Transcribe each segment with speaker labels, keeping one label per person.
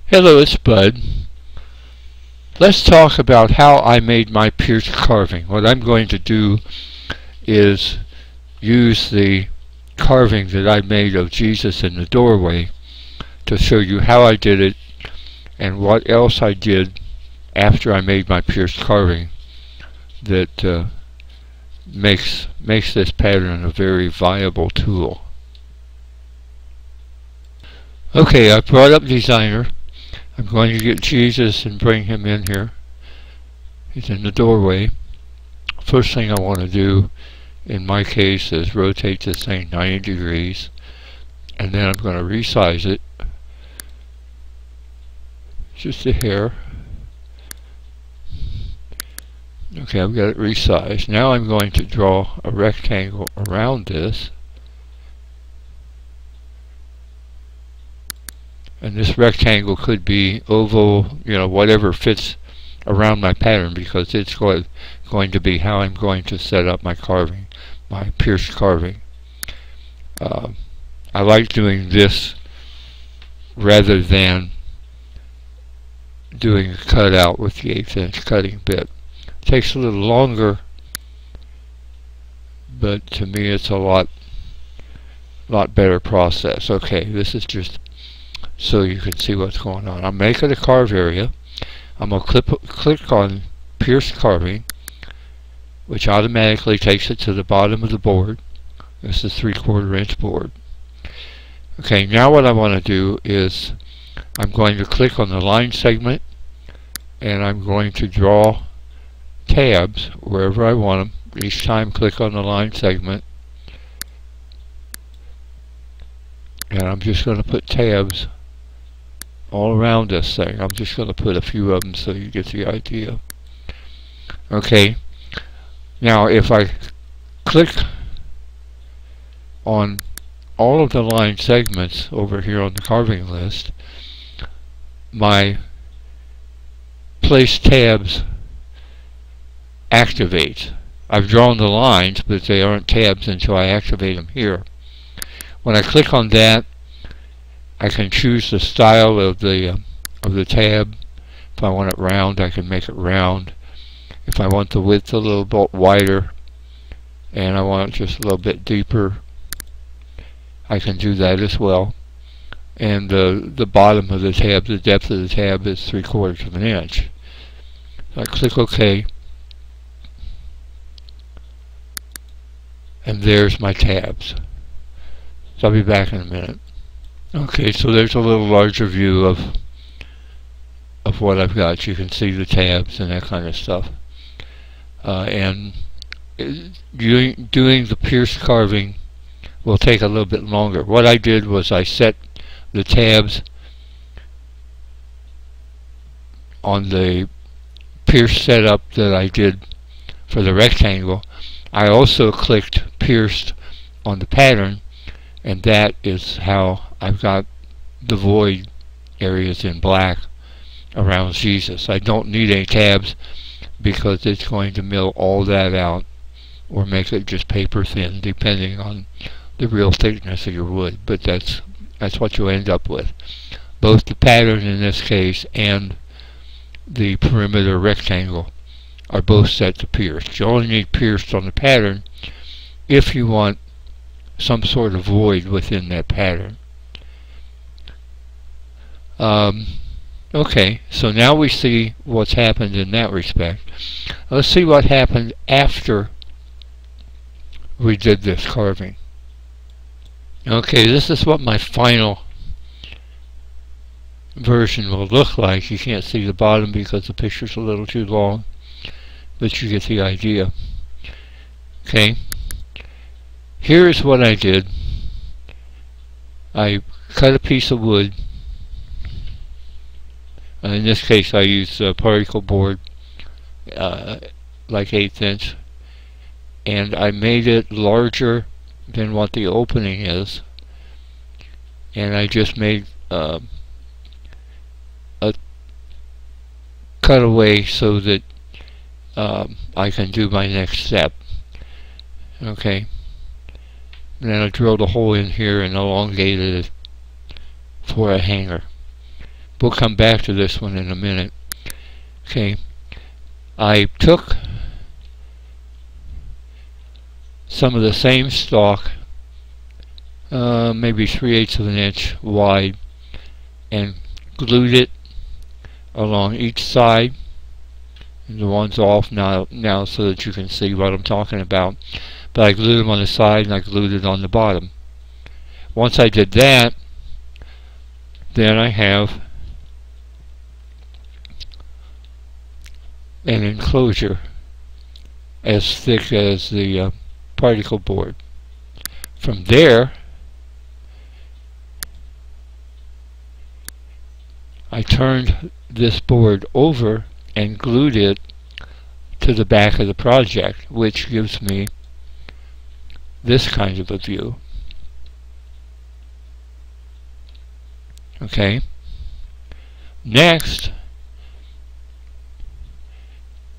Speaker 1: Hello, it's Bud. Let's talk about how I made my pierced carving. What I'm going to do is use the carving that I made of Jesus in the doorway to show you how I did it and what else I did after I made my pierced carving that makes this pattern a very viable tool. Okay, I brought up Designer. I'm going to get Jesus and bring him in here. He's in the doorway. First thing I want to do in my case is rotate this thing 90 degrees, and then I'm going to resize it just a hair. Okay, I've got it resized. Now I'm going to draw a rectangle around this, and this rectangle could be oval, whatever fits around my pattern, because it's going to be how I'm going to set up my carving, my pierced carving. I like doing this rather than doing a cutout with the 1/8 inch cutting bit. It takes a little longer, but to me it's a lot better process. Okay, this is just so you can see what's going on. I'm making a carve area. I'm going to click on Pierced Carving, which automatically takes it to the bottom of the board. This is 3/4 inch board. Okay, now what I want to do is I'm going to click on the line segment, and I'm going to draw tabs wherever I want them. Each time click on the line segment, and I'm just going to put tabs all around this thing. I'm just going to put a few of them so you get the idea. Okay, now if I click on all of the line segments over here on the carving list, my place tabs activates. I've drawn the lines, but they aren't tabs until I activate them here. When I click on that, I can choose the style of the tab. If I want it round, I can make it round. If I want the width a little bit wider and I want it just a little bit deeper, I can do that as well. And the bottom of the tab, the depth of the tab is 3/4 inch. So I click OK, and there's my tabs. So I'll be back in a minute. Okay, so there's a little larger view of what I've got. You can see the tabs and that kind of stuff. And doing the pierced carving will take a little bit longer. What I did was I set the tabs on the pierced setup that I did for the rectangle. I also clicked pierced on the pattern, and that is how I've got the void areas in black around Jesus. I don't need any tabs because it's going to mill all that out or make it just paper thin, depending on the real thickness of your wood. But that's what you end up with. Both the pattern in this case and the perimeter rectangle are both set to pierced. You only need pierced on the pattern if you want some sort of void within that pattern. Okay, so now we see what's happened in that respect. Let's see what happened after we did this carving. Okay, this is what my final version will look like. You can't see the bottom because the picture's a little too long, but you get the idea. Okay, here's what I did. I cut a piece of wood. In this case I used particle board, like 1/8 inch, and I made it larger than what the opening is, and I just made a cutaway so that I can do my next step. Okay, and then I drilled a hole in here and elongated it for a hanger. we'll come back to this one in a minute. Okay, I took some of the same stock, maybe 3/8 of an inch wide, and glued it along each side. And the one's off now so that you can see what I'm talking about. But I glued them on the side and I glued it on the bottom. Once I did that, then I have an enclosure as thick as the particle board. From there, I turned this board over and glued it to the back of the project, which gives me this kind of a view. Okay. Next,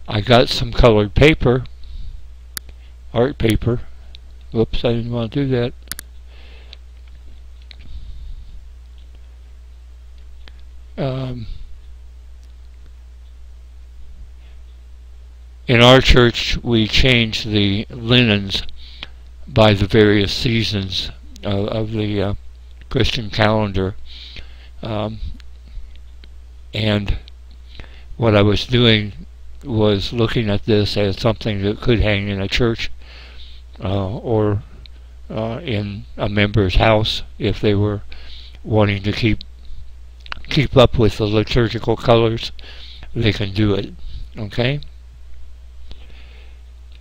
Speaker 1: I got some colored paper, art paper. Whoops, I didn't want to do that. In our church, we change the linens by the various seasons of the Christian calendar. And what I was doing was looking at this as something that could hang in a church or in a member's house if they were wanting to keep up with the liturgical colors. They can do it. Okay?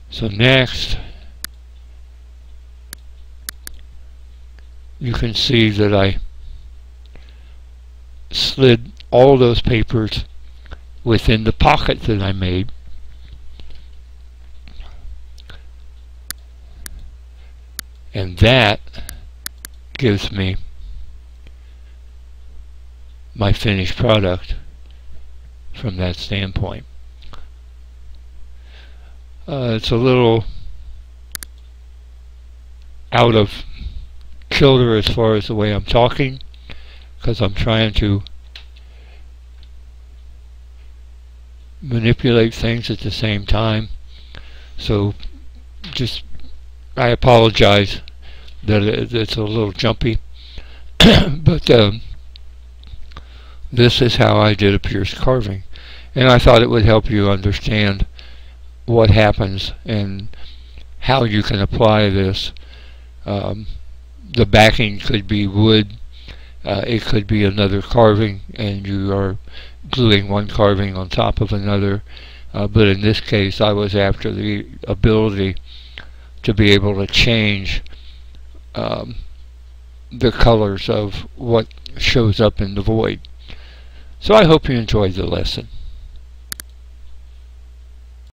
Speaker 1: So next, you can see that I slid all those papers within the pocket that I made. And that gives me my finished product from that standpoint. It's a little out of kilter as far as the way I'm talking, because I'm trying to manipulate things at the same time. So just, I apologize that it's a little jumpy. But this is how I did a pierced carving, and I thought it would help you understand what happens and how you can apply this. The backing could be wood, it could be another carving, and you are gluing one carving on top of another, but in this case I was after the ability to be able to change the colors of what shows up in the void. So I hope you enjoyed the lesson.